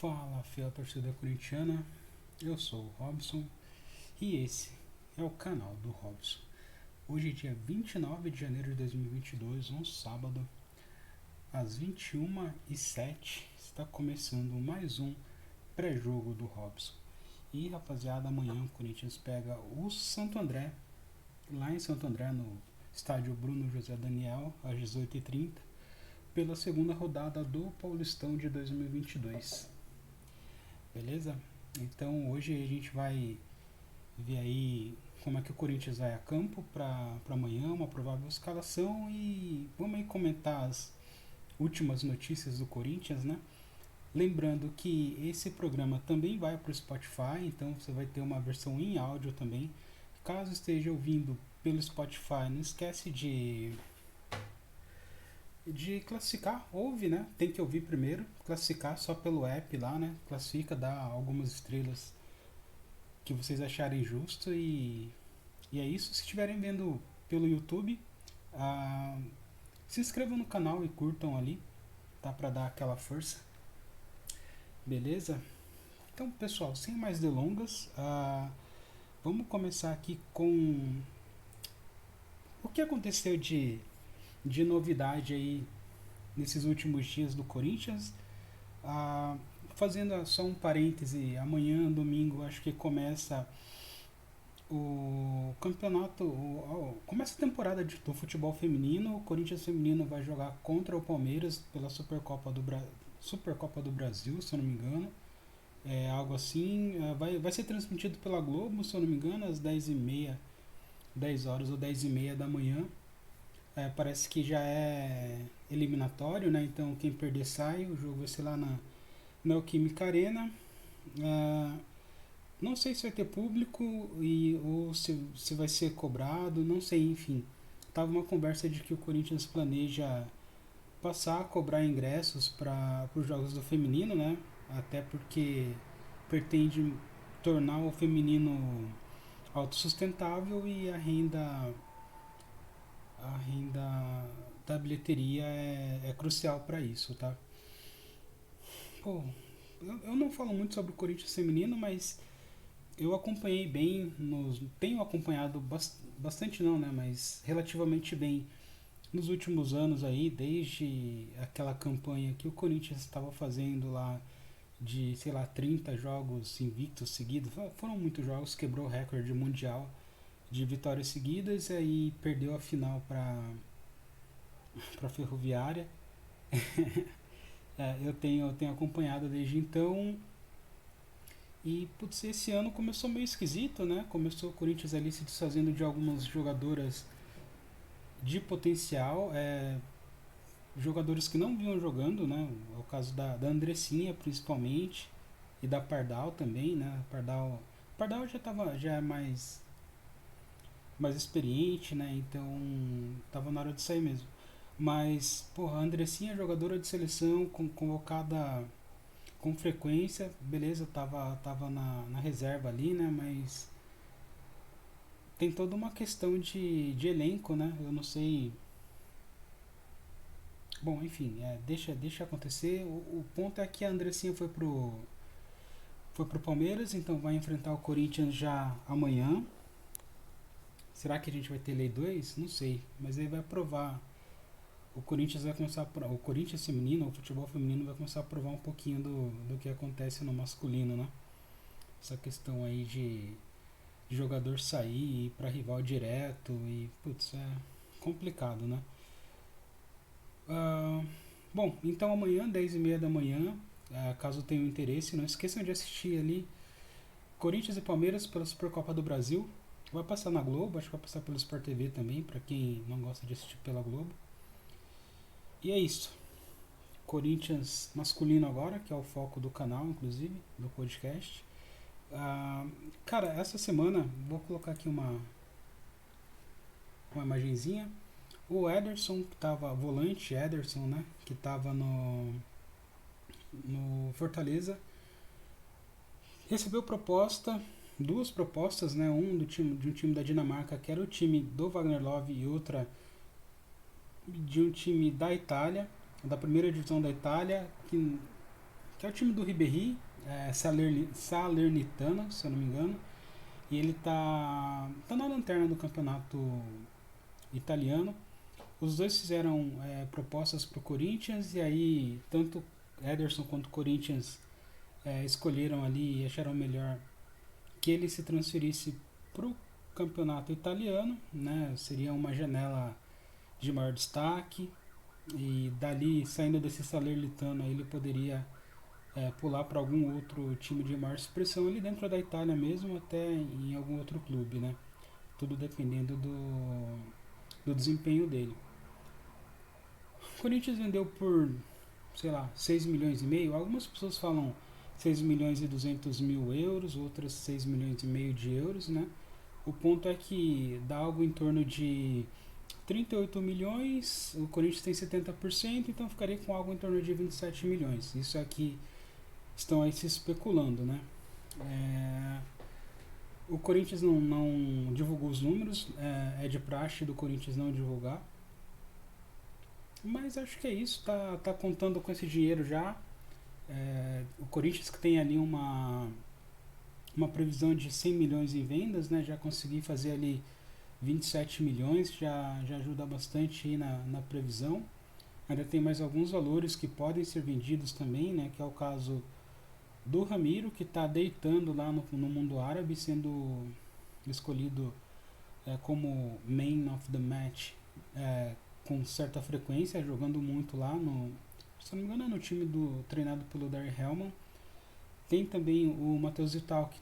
Fala, fiel torcida corintiana, eu sou o Robson e esse é o canal do Robson. Hoje é dia 29 de janeiro de 2022, um sábado, às 21h07, está começando mais um pré-jogo do Robson. E rapaziada, amanhã o Corinthians pega o Santo André, lá em Santo André, no estádio Bruno José Daniel, às 18h30, pela segunda rodada do Paulistão de 2022. Beleza? Então hoje a gente vai ver aí como é que o Corinthians vai a campo para amanhã, uma provável escalação, e vamos aí comentar as últimas notícias do Corinthians, né? Lembrando que esse programa também vai para o Spotify, então você vai ter uma versão em áudio também. Caso esteja ouvindo pelo Spotify, não esquece de classificar, ouve, né? Tem que ouvir primeiro, classificar só pelo app lá, né? Classifica, dá algumas estrelas que vocês acharem justo e é isso. Se estiverem vendo pelo YouTube, ah, se inscrevam no canal e curtam ali, tá? Pra dar aquela força, beleza? Então, pessoal, sem mais delongas, vamos começar aqui com o que aconteceu de novidade aí nesses últimos dias do Corinthians. Ah, Fazendo só um parêntese, amanhã, domingo, acho que começa o campeonato, começa a temporada do futebol feminino. O Corinthians feminino vai jogar contra o Palmeiras pela Supercopa do Brasil, se eu não me engano. É algo assim, vai ser transmitido pela Globo, se eu não me engano, às 10h30, 10 horas ou 10h30 da manhã. Parece que já é eliminatório, né? Então quem perder sai, o jogo vai ser lá na Neoquímica Arena. Ah, não sei se vai ter público ou se vai ser cobrado, não sei, enfim. Tava uma conversa de que o Corinthians planeja passar a cobrar ingressos para os jogos do feminino, né? Até porque pretende tornar o feminino autossustentável e a renda da bilheteria é crucial para isso, tá? Pô, eu não falo muito sobre o Corinthians feminino, mas eu acompanhei bem, tenho acompanhado bastante não, né, mas relativamente bem nos últimos anos aí, desde aquela campanha que o Corinthians estava fazendo lá de, sei lá, 30 jogos invictos seguidos. Foram muitos jogos, quebrou o recorde mundial de vitórias seguidas e aí perdeu a final para Ferroviária. Eu tenho acompanhado desde então. E putz, esse ano começou meio esquisito, né? Começou o Corinthians ali se desfazendo de algumas jogadoras de potencial, jogadores que não vinham jogando, né? É o caso da Andressinha principalmente e da Pardal também, né? Pardal já é mais experiente, né? Então tava na hora de sair mesmo. Mas, porra, a Andressinha, jogadora de seleção, convocada com frequência, beleza, tava na reserva ali, né? Mas tem toda uma questão de elenco, né? Eu não sei. Bom, enfim, deixa acontecer. O ponto é que a Andressinha foi pro Palmeiras, então vai enfrentar o Corinthians já amanhã. Será que a gente vai ter Lei 2? Não sei, mas ele vai provar. O Corinthians vai começar o Corinthians feminino, o futebol feminino vai começar a provar um pouquinho do que acontece no masculino, né? Essa questão aí de jogador sair e ir para rival direto e putz, é complicado, né? Ah, Bom, então amanhã, 10h30 da manhã, caso tenham interesse, não esqueçam de assistir ali Corinthians e Palmeiras pela Supercopa do Brasil. Vai passar na Globo, acho que vai passar pelo Sport TV também, para quem não gosta de assistir pela Globo. E é isso. Corinthians masculino agora, que é o foco do canal, inclusive, do podcast. Cara, essa semana, vou colocar aqui uma imagenzinha. O Ederson, que tava, volante Ederson, né? Que tava no Fortaleza, recebeu duas propostas, né? De um time da Dinamarca, que era o time do Wagner Love, e outra de um time da Itália, da primeira divisão da Itália, que que é o time do Ribéry, Salernitana, se eu não me engano. E ele tá na lanterna do campeonato italiano. Os dois fizeram propostas para o Corinthians e aí tanto Ederson quanto o Corinthians escolheram ali e acharam melhor que ele se transferisse para o campeonato italiano, né? Seria uma janela de maior destaque e dali, saindo desse Salernitano, ele poderia pular para algum outro time de maior expressão ali dentro da Itália mesmo, até em algum outro clube, né? Tudo dependendo do desempenho dele. O Corinthians vendeu por, sei lá, 6 milhões e meio. Algumas pessoas falam 6 milhões e 200 mil euros, outras 6 milhões e meio de euros, né? O ponto é que dá algo em torno de 38 milhões, o Corinthians tem 70%, então ficaria com algo em torno de 27 milhões. Isso aqui estão aí se especulando, né? O Corinthians não divulgou os números, é de praxe do Corinthians não divulgar. Mas acho que é isso, tá contando com esse dinheiro já. O Corinthians que tem ali uma previsão de 100 milhões em vendas, né? Já consegui fazer ali 27 milhões, já ajuda bastante aí na previsão. Ainda tem mais alguns valores que podem ser vendidos também, né? Que é o caso do Ramiro, que está deitando lá no mundo árabe, sendo escolhido como man of the match com certa frequência, jogando muito lá se não me engano é no time treinado pelo Darry Hellman. Tem também o Matheus Vital que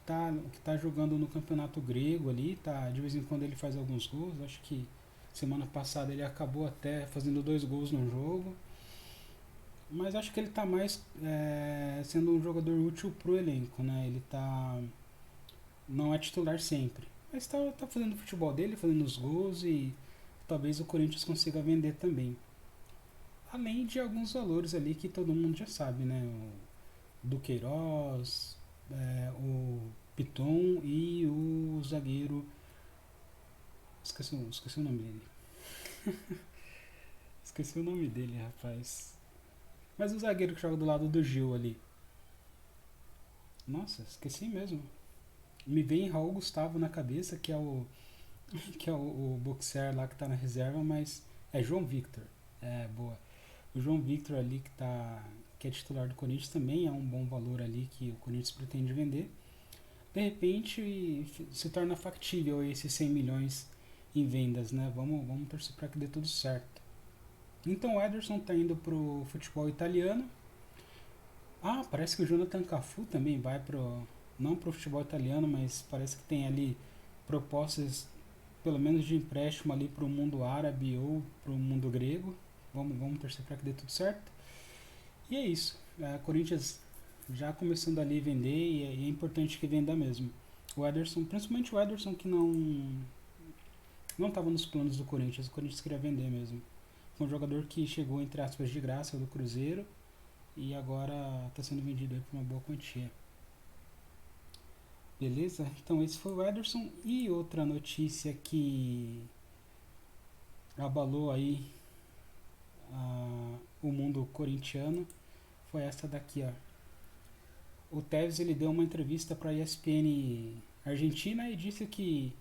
tá jogando no campeonato grego ali, de vez em quando ele faz alguns gols, acho que semana passada ele acabou até fazendo 2 gols no jogo. Mas acho que ele está mais sendo um jogador útil pro elenco, né? Ele não é titular sempre, mas tá fazendo o futebol dele, fazendo os gols e talvez o Corinthians consiga vender também. Além de alguns valores ali que todo mundo já sabe, né? O Duqueiroz, o Piton e o zagueiro. Esqueci o nome dele. Esqueci o nome dele, rapaz. Mas o zagueiro que joga do lado do Gil ali. Nossa, esqueci mesmo. Me vem Raul Gustavo na cabeça, que é o boxer lá que tá na reserva, mas é João Victor. Boa. O João Victor ali que é titular do Corinthians também é um bom valor ali que o Corinthians pretende vender. De repente se torna factível esses 100 milhões em vendas, né? Vamos torcer para que dê tudo certo. Então o Ederson tá indo pro futebol italiano. Parece que o Jonathan Cafu também vai não pro futebol italiano, mas parece que tem ali propostas pelo menos de empréstimo ali pro mundo árabe ou pro mundo grego. Vamos torcer para que dê tudo certo. E é isso. Corinthians já começando ali a vender e é importante que venda mesmo. O Ederson, principalmente o Ederson que não estava nos planos do Corinthians, o Corinthians queria vender mesmo. Foi um jogador que chegou entre aspas de graça do Cruzeiro e agora está sendo vendido aí por uma boa quantia. Beleza? Então esse foi o Ederson. E outra notícia que abalou aí o mundo corintiano foi essa daqui, ó. O Tevez ele deu uma entrevista para a ESPN Argentina e disse que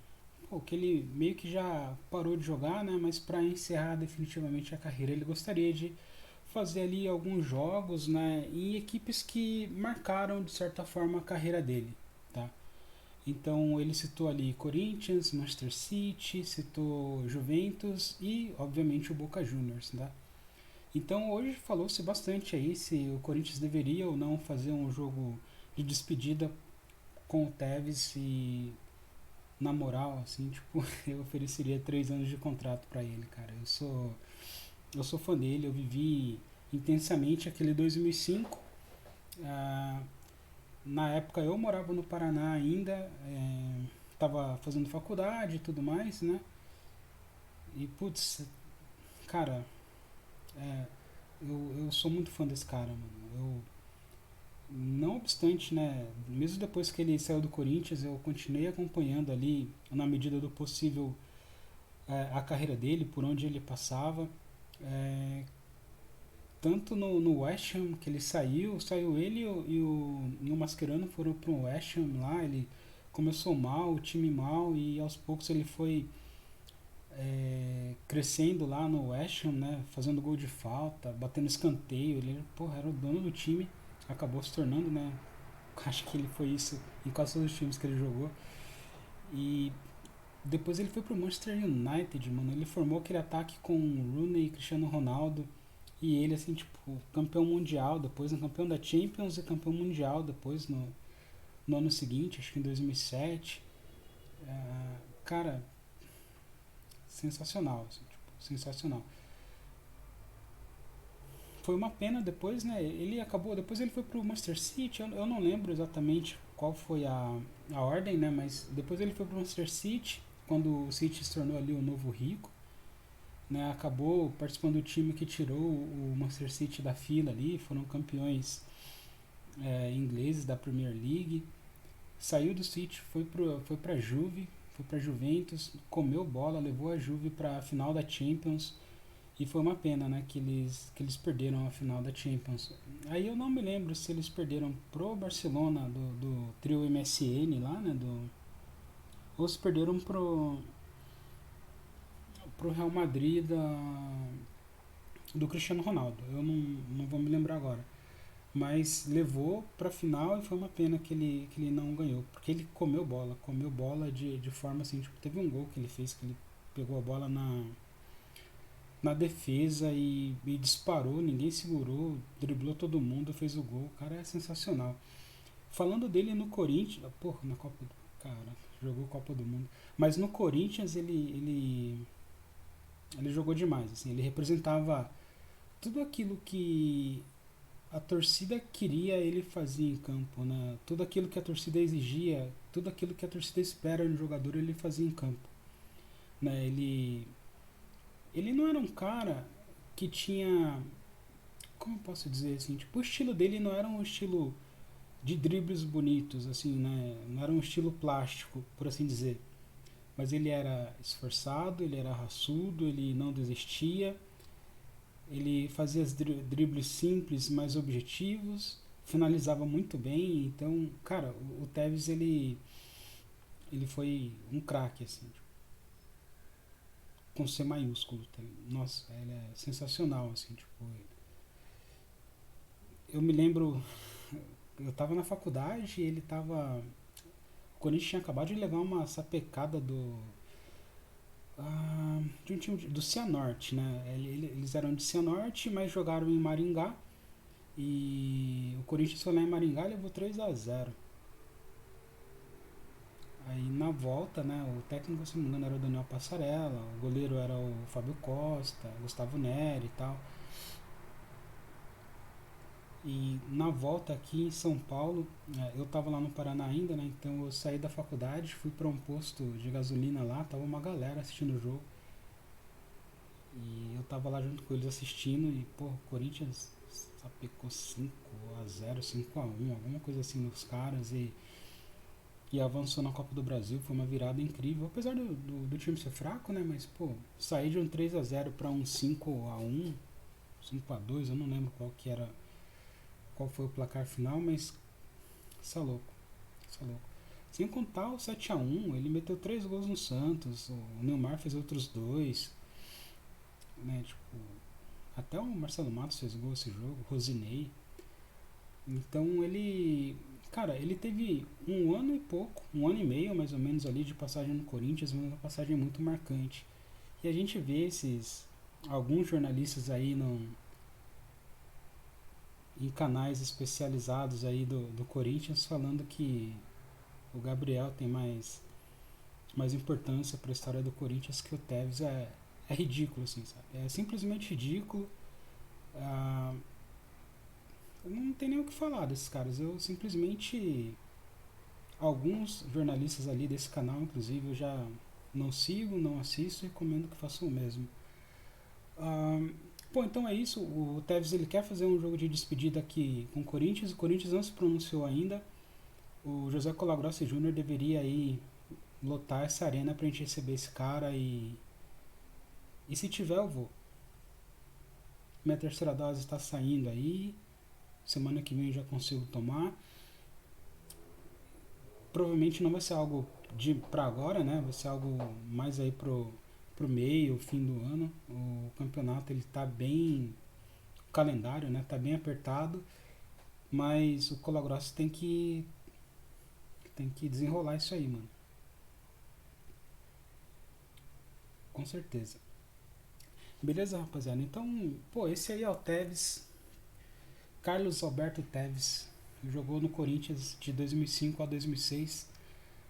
ele meio que já parou de jogar, né? Mas para encerrar definitivamente a carreira ele gostaria de fazer ali alguns jogos, né? Em equipes que marcaram de certa forma a carreira dele, tá? Então ele citou ali Corinthians, Manchester City, citou Juventus e obviamente o Boca Juniors, tá? Então hoje falou-se bastante aí se o Corinthians deveria ou não fazer um jogo de despedida com o Tevez e na moral, assim, tipo, eu ofereceria 3 anos de contrato para ele, cara. Eu sou fã dele, eu vivi intensamente aquele 2005. Na época eu morava no Paraná ainda, tava fazendo faculdade e tudo mais, né? E putz, cara, eu sou muito fã desse cara, mano. Não obstante, né, mesmo depois que ele saiu do Corinthians, eu continuei acompanhando ali, na medida do possível, a carreira dele, por onde ele passava. tanto no West Ham, que ele saiu ele e o Mascherano foram pro West Ham lá, ele começou mal, o time mal, e aos poucos ele foi crescendo lá no West Ham, né, fazendo gol de falta, batendo escanteio, ele porra, era o dono do time, acabou se tornando, né, acho que ele foi isso em quase todos os times que ele jogou, e depois ele foi pro Manchester United, mano, ele formou aquele ataque com Rooney e Cristiano Ronaldo, e ele, assim, tipo, campeão mundial depois, campeão da Champions e campeão mundial depois no ano seguinte, acho que em 2007. Cara, sensacional, assim, tipo, sensacional. Foi uma pena depois, né? Ele acabou, depois ele foi pro Manchester City, eu não lembro exatamente qual foi a ordem, né? Mas depois ele foi pro Manchester City, quando o City se tornou ali o novo rico, né? Acabou participando do time que tirou o Manchester City da fila ali, foram campeões ingleses da Premier League. Saiu do City, foi pra Juve, foi pra Juventus, comeu bola, levou a Juve pra final da Champions. E foi uma pena, né, que eles perderam a final da Champions. Aí eu não me lembro se eles perderam pro Barcelona do trio MSN lá, né, ou se perderam pro Real Madrid do Cristiano Ronaldo. Eu não vou me lembrar agora. Mas levou pra final e foi uma pena que ele não ganhou. Porque ele comeu bola de forma assim, tipo, teve um gol que ele fez, que ele pegou a bola na defesa e disparou, ninguém segurou, driblou todo mundo, fez o gol. O cara é sensacional. Falando dele no Corinthians, porra, na Copa do cara, jogou Copa do Mundo. Mas no Corinthians ele jogou demais, assim, ele representava tudo aquilo que a torcida queria, ele fazia em campo, né? Tudo aquilo que a torcida exigia, tudo aquilo que a torcida espera no jogador, ele fazia em campo, né? Ele não era um cara que tinha, como eu posso dizer assim, tipo, o estilo dele não era um estilo de dribles bonitos, assim, né? Não era um estilo plástico, por assim dizer. Mas ele era esforçado, ele era raçudo, ele não desistia, ele fazia os dribles simples, mas objetivos, finalizava muito bem. Então, cara, o Tevez ele foi um craque, assim, tipo, com C maiúsculo. Tá? Nossa, ele é sensacional, assim, tipo, eu me lembro, eu tava na faculdade e ele tava. O Corinthians tinha acabado de levar uma sapecada de um time do Cianorte, né? Eles eram de Cianorte, mas jogaram em Maringá. E o Corinthians foi lá em Maringá e levou 3-0. Aí na volta, né? O técnico, se não me engano, era o Daniel Passarella, o goleiro era o Fábio Costa, Gustavo Neri e tal. E na volta aqui em São Paulo, eu tava lá no Paraná ainda, né? Então eu saí da faculdade, fui para um posto de gasolina lá, tava uma galera assistindo o jogo. E eu tava lá junto com eles assistindo e, pô, o Corinthians sapecou 5-0, 5-1, alguma coisa assim nos caras e avançou na Copa do Brasil, foi uma virada incrível, apesar do time ser fraco, né? Mas, pô, sair de um 3-0 para um 5-1, 5-2, eu não lembro qual foi o placar final, mas isso é louco, isso é louco. Sem contar o 7-1, ele meteu 3 gols no Santos, o Neymar fez outros 2, né? Tipo, até o Marcelo Matos fez gol esse jogo, Rosinei. Então cara, ele teve um ano e pouco, um ano e meio mais ou menos ali de passagem no Corinthians, uma passagem muito marcante. E a gente vê alguns jornalistas aí em canais especializados aí do Corinthians falando que o Gabriel tem mais importância para a história do Corinthians que o Tevez. É ridículo, assim, sabe? É simplesmente ridículo. Ah, eu não tenho nem o que falar desses caras. Eu simplesmente. Alguns jornalistas ali desse canal, inclusive, eu já não sigo, não assisto e recomendo que façam o mesmo. Ah, Bom, então é isso. O Tevez ele quer fazer um jogo de despedida aqui com o Corinthians não se pronunciou ainda. O José Colagrossi Júnior deveria aí lotar essa arena pra gente receber esse cara e se tiver eu vou. Minha terceira dose está saindo aí. Semana que vem eu já consigo tomar. Provavelmente não vai ser algo de para agora, né? Vai ser algo mais aí pro meio, fim do ano. O campeonato ele tá bem, o calendário, né? Tá bem apertado, mas o Colagrosso tem que desenrolar isso aí, mano. Com certeza. Beleza, rapaziada? Então, pô, esse aí é o Tevez, Carlos Alberto Tevez. Jogou no Corinthians de 2005 a 2006,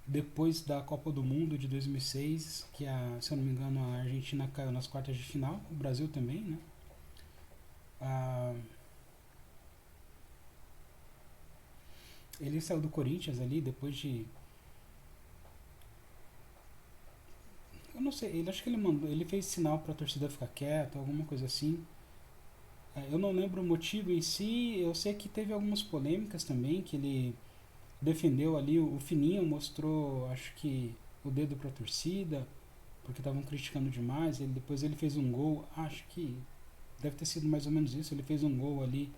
depois da Copa do Mundo de 2006, que se eu não me engano a Argentina caiu nas quartas de final, o Brasil também, né? Ah, ele saiu do Corinthians ali depois de, eu não sei, ele acho que ele fez sinal para a torcida ficar quieta, alguma coisa assim. Eu não lembro o motivo em si, eu sei que teve algumas polêmicas também, que ele defendeu ali, o Fininho mostrou, acho que o dedo para a torcida, porque estavam criticando demais. Depois ele fez um gol, acho que deve ter sido mais ou menos isso. Ele fez um gol ali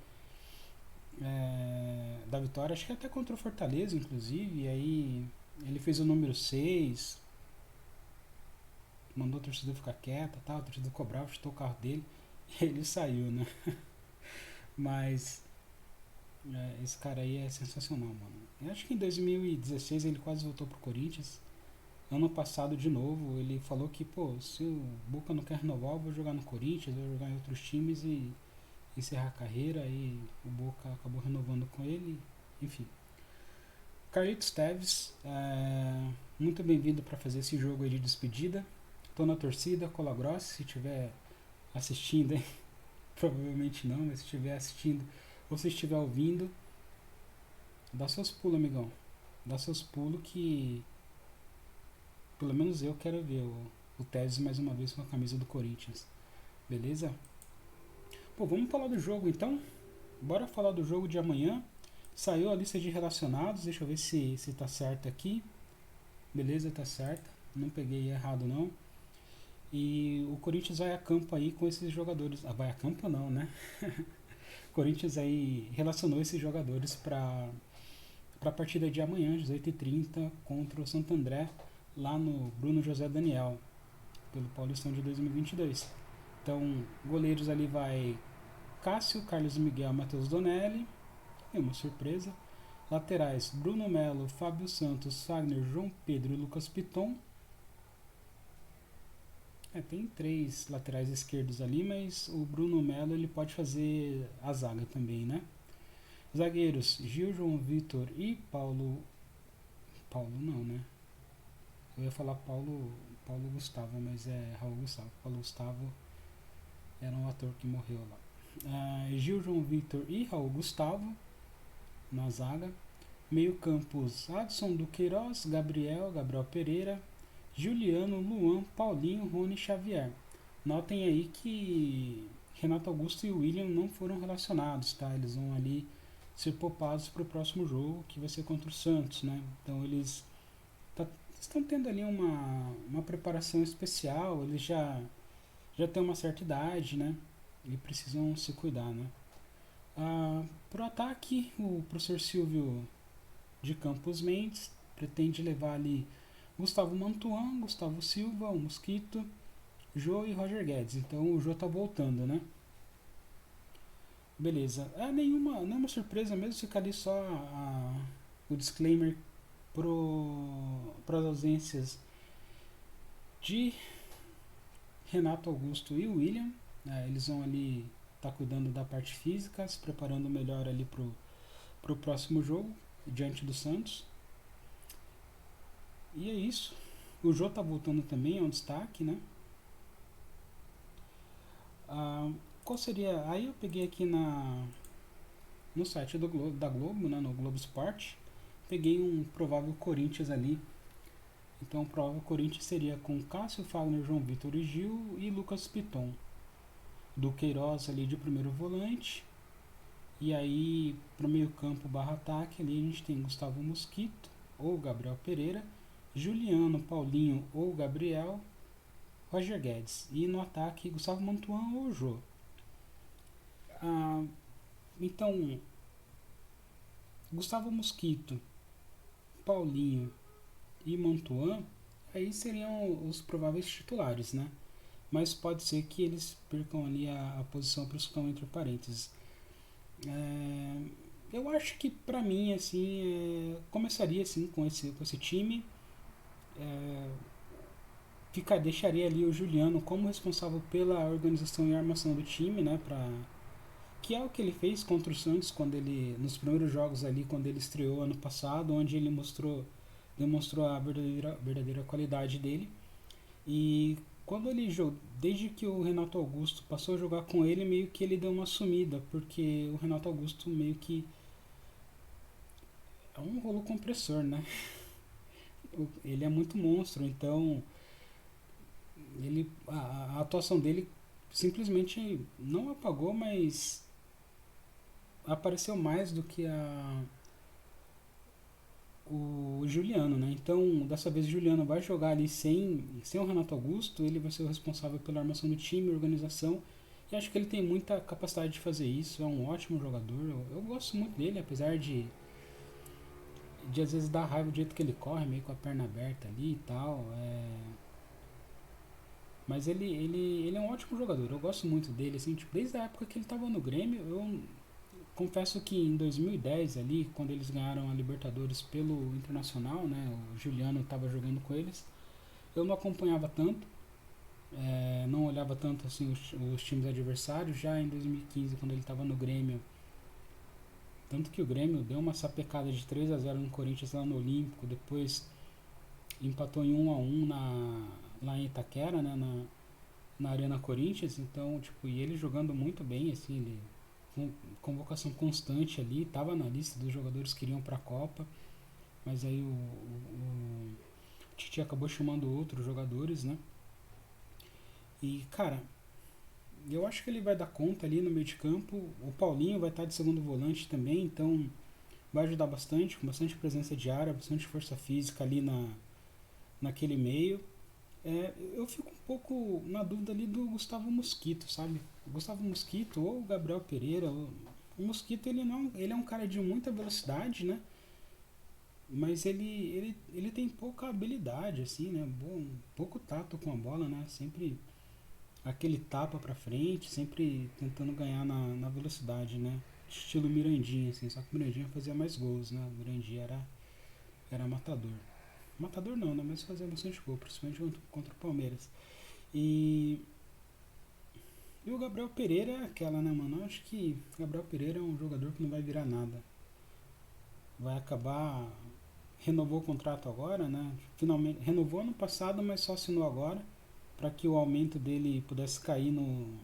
da vitória, acho que até contra o Fortaleza, inclusive. E aí ele fez o número 6, mandou a torcida ficar quieta, tal, a torcida cobrava, chutou o carro dele e ele saiu, né? Mas esse cara aí é sensacional, mano. Eu acho que em 2016 ele quase voltou pro Corinthians. Ano passado, de novo, ele falou que, pô, se o Boca não quer renovar, eu vou jogar no Corinthians, vou jogar em outros times e encerrar a carreira. E o Boca acabou renovando com ele. Enfim. Carlitos Teves, muito bem-vindo para fazer esse jogo aí de despedida. Tô na torcida, cola grossa, se estiver assistindo, hein? Provavelmente não, mas se estiver assistindo ou se estiver ouvindo, dá seus pulos, amigão. Dá seus pulos que pelo menos eu quero ver o Tevez mais uma vez com a camisa do Corinthians. Beleza? Pô, vamos falar do jogo então? Bora falar do jogo de amanhã. Saiu a lista de relacionados, deixa eu ver se tá certo aqui. Beleza, tá certo. Não peguei errado não. E o Corinthians vai a campo aí com esses jogadores. Vai a campo não, né? O Corinthians aí relacionou esses jogadores para a partida de amanhã, às 8h30, contra o Santo André, lá no Bruno José Daniel, pelo Paulistão de 2022. Então, goleiros ali vai Cássio, Carlos Miguel, Matheus Donelli. É uma surpresa. Laterais, Bruno Melo, Fábio Santos, Fagner, João Pedro e Lucas Piton. Tem 3 laterais esquerdos ali, mas o Bruno Melo ele pode fazer a zaga também, né? Zagueiros, Gil, João Vitor e Paulo. Paulo não, né? Eu ia falar Paulo Gustavo, mas é Raul Gustavo. Paulo Gustavo era um ator que morreu lá. Gil, João Vitor e Raul Gustavo na zaga. Meio campos, Adson do Queiroz, Gabriel Pereira, Juliano, Luan, Paulinho, Rony Xavier. Notem aí que Renato Augusto e William não foram relacionados, tá? Eles vão ali ser poupados para o próximo jogo, que vai ser contra o Santos, né? Então eles estão tendo ali uma preparação especial, eles já têm uma certa idade, né? E precisam se cuidar, né? Pro ataque, o professor Silvio de Campos Mendes pretende levar ali Gustavo Mantuan, Gustavo Silva, o Mosquito, Jô e Roger Guedes. Então o Jô tá voltando, né? Beleza. Nenhuma surpresa mesmo, fica ali só o disclaimer para as ausências de Renato Augusto e William. Eles vão ali estar cuidando da parte física, se preparando melhor ali pro próximo jogo, diante do Santos. E é isso. O Jô tá voltando também, é um destaque, né? Qual seria... Aí eu peguei aqui no site da Globo, né, no Globo Esporte, peguei um provável Corinthians ali. Então o provável Corinthians seria com Cássio, Fagner, João Vitor e Gil e Lucas Piton. Do Queiroz ali de primeiro volante. E aí, para o meio campo barra ataque, ali a gente tem Gustavo Mosquito ou Gabriel Pereira, Juliano, Paulinho ou Gabriel, Roger Guedes. E no ataque, Gustavo Mantuan ou Jô. Ah, então, Gustavo Mosquito, Paulinho e Mantuan, aí seriam os prováveis titulares, né? Mas pode ser que eles percam ali a posição para os que estão entre parênteses. É, eu acho que pra mim assim começaria assim com esse time, é, deixaria ali o Juliano como responsável pela organização e armação do time, né, que é o que ele fez contra o Santos quando ele nos primeiros jogos ali quando ele estreou ano passado, onde ele demonstrou a verdadeira qualidade dele. E quando ele jogou, desde que o Renato Augusto passou a jogar com ele, meio que ele deu uma sumida, porque o Renato Augusto meio que é um rolo compressor, né? Ele é muito monstro, então a atuação dele simplesmente não apagou, mas apareceu mais do que o Juliano, né? Então, dessa vez o Juliano vai jogar ali sem o Renato Augusto, ele vai ser o responsável pela armação do time, organização, e acho que ele tem muita capacidade de fazer isso, é um ótimo jogador, eu gosto muito dele, apesar de às vezes dar raiva do jeito que ele corre, meio com a perna aberta ali e tal, mas ele é um ótimo jogador, eu gosto muito dele, assim, tipo, desde a época que ele estava no Grêmio, eu confesso que em 2010 ali, quando eles ganharam a Libertadores pelo Internacional, né, o Juliano estava jogando com eles, eu não acompanhava tanto, não olhava tanto assim os times adversários, já em 2015 quando ele estava no Grêmio, tanto que o Grêmio deu uma sapecada de 3-0 no Corinthians lá no Olímpico, depois empatou em 1-1 lá em Itaquera, né, na Arena Corinthians, então, tipo, e ele jogando muito bem, assim, ele com convocação constante ali, estava na lista dos jogadores que iriam para a Copa, mas aí o Tite acabou chamando outros jogadores, né? E, cara, eu acho que ele vai dar conta ali no meio de campo. O Paulinho vai estar de segundo volante também, então vai ajudar bastante, com bastante presença de área, bastante força física ali naquele meio. Eu fico um pouco na dúvida ali do Gustavo Mosquito, sabe? O Gustavo Mosquito ou o Gabriel Pereira. O Mosquito ele não, ele é um cara de muita velocidade, né? Mas ele tem pouca habilidade, assim, né? Bom, pouco tato com a bola, né? Sempre aquele tapa pra frente, sempre tentando ganhar na velocidade, né? Estilo Mirandinha, assim. Só que o Mirandinha fazia mais gols, né? O Mirandinha era matador. Matador não, né? Mas fazia bastante gol, principalmente contra o Palmeiras. E, e o Gabriel Pereira é aquela, né, mano? Eu acho que o Gabriel Pereira é um jogador que não vai virar nada. Vai acabar. Renovou o contrato agora, né? Finalmente. Renovou ano passado, mas só assinou agora. Para que o aumento dele pudesse cair no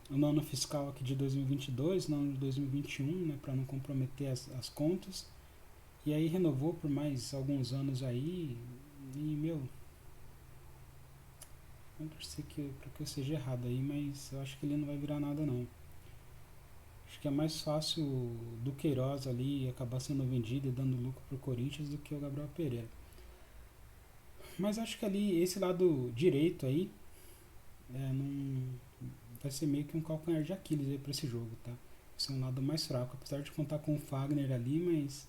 ano fiscal aqui de 2022, no ano de 2021, né? Para não comprometer as contas. E aí renovou por mais alguns anos aí. E, meu, não torcer para que eu seja errado aí, mas eu acho que ele não vai virar nada não. Acho que é mais fácil do Queiroz ali acabar sendo vendido e dando lucro pro Corinthians do que o Gabriel Pereira. Mas acho que ali, esse lado direito aí, não, vai ser meio que um calcanhar de Aquiles aí pra esse jogo, tá? Vai ser um lado mais fraco, apesar de contar com o Fagner ali, mas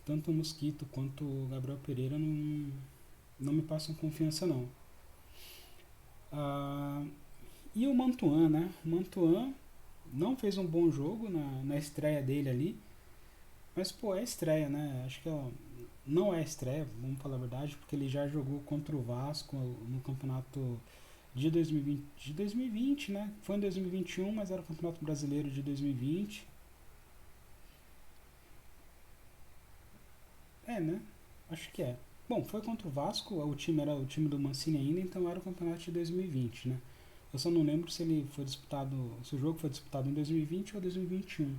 tanto o Mosquito quanto o Gabriel Pereira não me passam confiança não. Ah, e o Mantuan, né? O Mantuan não fez um bom jogo na estreia dele ali, mas pô, é estreia, né? Acho que não é estreia, vamos falar a verdade, porque ele já jogou contra o Vasco no campeonato de 2020, né? Foi em 2021, mas era o Campeonato Brasileiro de 2020. É, né? Acho que é. Bom, foi contra o Vasco, o time era o time do Mancini ainda, então era o campeonato de 2020, né? Eu só não lembro se ele foi disputado, se o jogo foi disputado em 2020 ou 2021.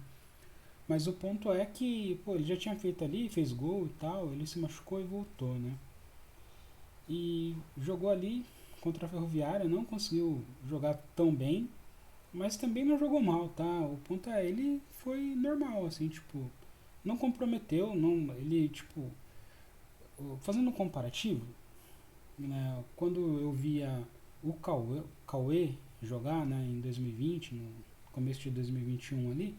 Mas o ponto é que, pô, ele já tinha feito ali, fez gol e tal, ele se machucou e voltou, né? E jogou ali contra a Ferroviária, não conseguiu jogar tão bem, mas também não jogou mal, tá? O ponto é, ele foi normal, assim, tipo, não comprometeu, não, ele, tipo, fazendo um comparativo, né, quando eu via o Cauê jogar, né, em 2020, começo de 2021 ali,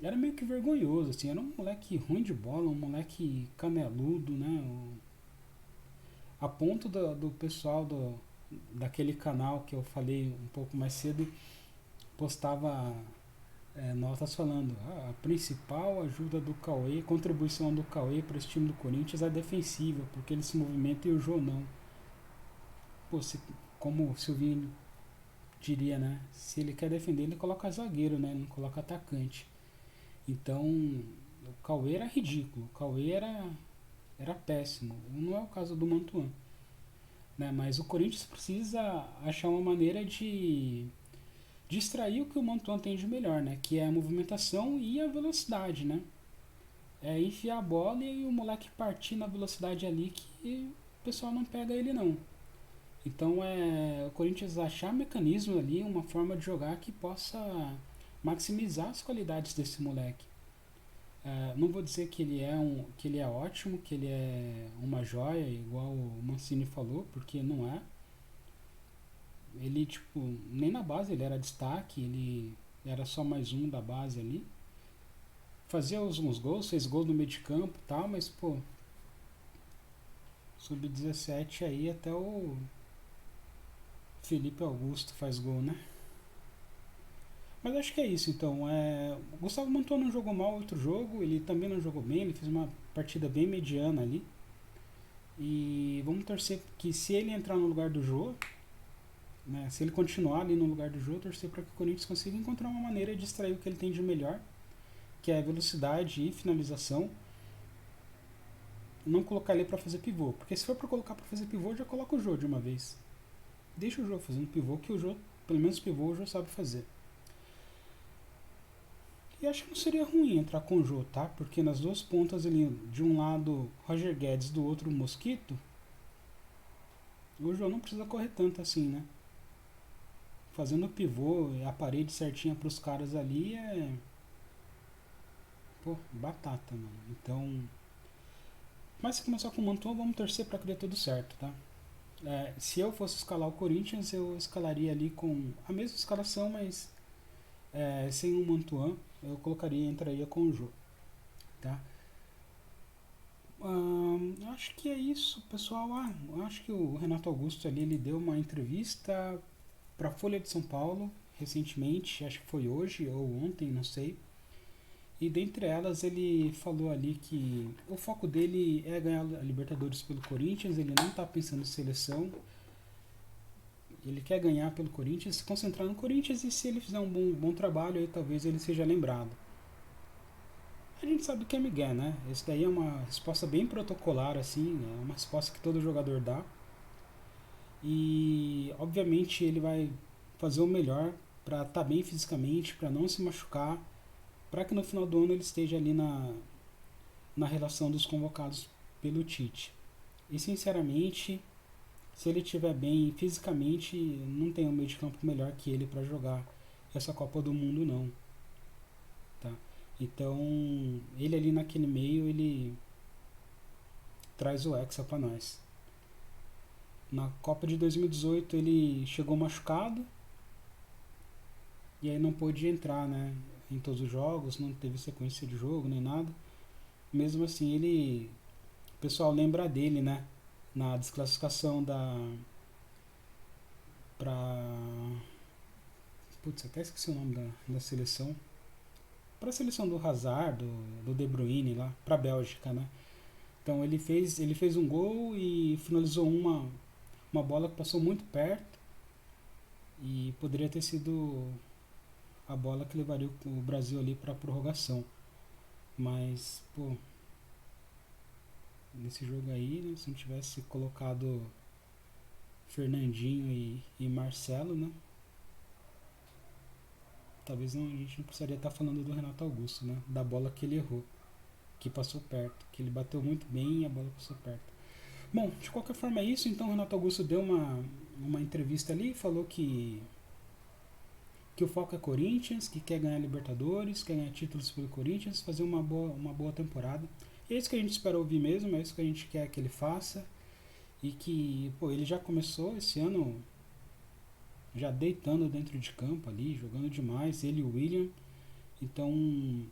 era meio que vergonhoso, assim, era um moleque ruim de bola, um moleque caneludo, né? A ponto do pessoal daquele canal que eu falei um pouco mais cedo postava notas falando a principal ajuda do Cauê, contribuição do Cauê para esse time do Corinthians é defensiva, porque ele se movimenta e o Jô não. Pô, como o Silvinho diria, né? Se ele quer defender, ele coloca zagueiro, né? Ele não coloca atacante. Então, o Cauê era ridículo, o Cauê era péssimo. Não é o caso do Mantuan, né? Mas o Corinthians precisa achar uma maneira de extrair o que o Mantuan tem de melhor, né? Que é a movimentação e a velocidade, né? É enfiar a bola e o moleque partir na velocidade ali que o pessoal não pega ele não. Então o Corinthians achar mecanismo ali, uma forma de jogar que possa maximizar as qualidades desse moleque. Não vou dizer que ele é ótimo, que ele é uma joia, igual o Mancini falou, porque não é. Ele, tipo, nem na base ele era destaque, ele era só mais um da base ali. Fazia uns gols, fez gol no meio de campo e tal, mas, pô, sub-17 aí até o Felipe Augusto faz gol, né? Mas acho que é isso, então. O Gustavo Mantua não jogou mal outro jogo, ele também não jogou bem, ele fez uma partida bem mediana ali. E vamos torcer que se ele entrar no lugar do Jô, né, se ele continuar ali no lugar do Jô, torcer para que o Corinthians consiga encontrar uma maneira de extrair o que ele tem de melhor, que é velocidade e finalização. Não colocar ele para fazer pivô, porque se for para colocar para fazer pivô, já coloca o Jô de uma vez. Deixa o Jô fazendo pivô, que o Jô, pelo menos pivô, o Jô sabe fazer. E acho que não seria ruim entrar com o Jô, tá? Porque nas duas pontas ali, de um lado Roger Guedes, do outro Mosquito, o Jô não precisa correr tanto assim, né? Fazendo o pivô, a parede certinha pros caras ali pô, batata, mano. Então, mas se começar com o Mantua, vamos torcer para que dê tudo certo, tá? Se eu fosse escalar o Corinthians, eu escalaria ali com a mesma escalação, mas sem o Mantuan, eu entraria com o Jô, tá? Acho que é isso, pessoal. Acho que o Renato Augusto ali, ele deu uma entrevista para a Folha de São Paulo recentemente, acho que foi hoje ou ontem, não sei. E dentre elas ele falou ali que o foco dele é ganhar a Libertadores pelo Corinthians, ele não está pensando em seleção, ele quer ganhar pelo Corinthians, se concentrar no Corinthians e se ele fizer um bom trabalho, aí talvez ele seja lembrado. A gente sabe que é Miguel, né? Esse daí é uma resposta bem protocolar, assim, é uma resposta que todo jogador dá. E obviamente ele vai fazer o melhor para estar bem fisicamente, para não se machucar, para que no final do ano ele esteja ali na relação dos convocados pelo Tite. E sinceramente, se ele estiver bem fisicamente, não tem um meio de campo melhor que ele para jogar essa Copa do Mundo não, tá? Então, ele ali naquele meio, ele traz o Hexa para nós. Na Copa de 2018 ele chegou machucado e aí não pôde entrar, né, em todos os jogos, não teve sequência de jogo nem nada. Mesmo assim, o pessoal lembra dele, né, na desclassificação pra putz, até esqueci o nome da seleção. Para a seleção do Hazard, do De Bruyne lá, para a Bélgica, né? Então ele fez um gol e finalizou uma bola que passou muito perto e poderia ter sido a bola que levaria o Brasil ali para a prorrogação. Mas, pô, nesse jogo aí, né, se não tivesse colocado Fernandinho e Marcelo, né? Talvez a gente não precisaria estar falando do Renato Augusto, né? Da bola que ele errou, que passou perto, que ele bateu muito bem e a bola passou perto. Bom, de qualquer forma é isso. Então o Renato Augusto deu uma entrevista ali, falou que o foco é Corinthians, que quer ganhar Libertadores, quer ganhar títulos pelo Corinthians, fazer uma boa temporada. E é isso que a gente espera ouvir mesmo, é isso que a gente quer que ele faça. E que, pô, ele já começou esse ano já deitando dentro de campo ali, jogando demais, ele e o William. Então,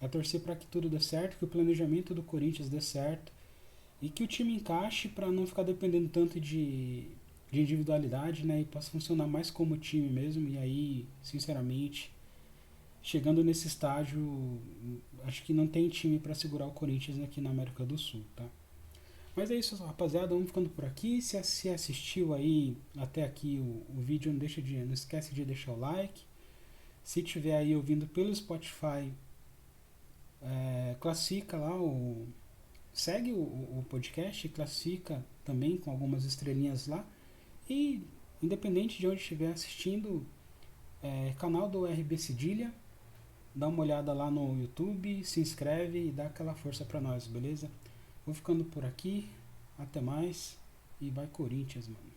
é torcer para que tudo dê certo, que o planejamento do Corinthians dê certo e que o time encaixe para não ficar dependendo tanto de individualidade, né? E possa funcionar mais como time mesmo. E aí, sinceramente, chegando nesse estágio, acho que não tem time para segurar o Corinthians aqui na América do Sul, tá? Mas é isso, rapaziada, vamos ficando por aqui. Se assistiu aí até aqui o vídeo, não esquece de deixar o like. Se tiver aí ouvindo pelo Spotify, classifica lá segue o podcast, classifica também com algumas estrelinhas lá. E independente de onde estiver assistindo, canal do RB Cedilha, dá uma olhada lá no YouTube, se inscreve e dá aquela força pra nós, beleza? Vou ficando por aqui, até mais e vai Corinthians, mano.